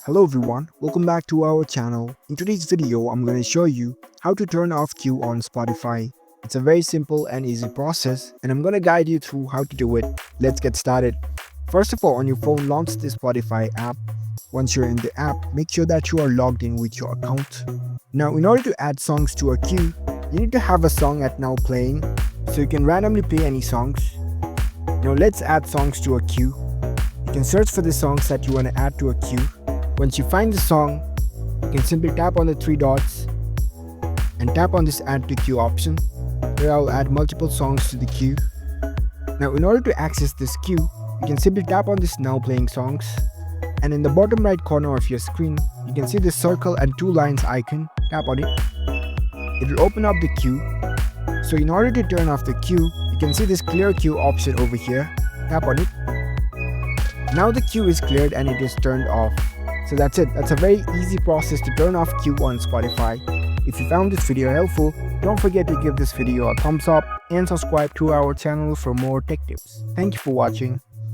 Hello everyone, welcome back to our channel. In today's video, I'm going to show you how to turn off queue on Spotify. It's a very simple and easy process and I'm going to guide you through how to do it. Let's get started. First of all, on your phone, launch the Spotify app. Once you're in the app, make sure that you are logged in with your account. Now, in order to add songs to a queue, you need to have a song at now playing, so you can randomly play any songs. Now let's add songs to a queue. You can search for the songs that you want to add to a queue. Once you find the song, you can simply tap on the three dots and tap on this add to queue option, where I'll add multiple songs to the queue. Now in order to access this queue, you can simply tap on this now playing songs, and in the bottom right corner of your screen, you can see the circle and two lines icon. Tap on it. It will open up the queue. So in order to turn off the queue, you can see this clear queue option over here. Tap on it. Now the queue is cleared and it is turned off. So that's it. That's a very easy process to turn off queue on Spotify. If you found this video helpful, don't forget to give this video a thumbs up and subscribe to our channel for more tech tips. Thank you for watching.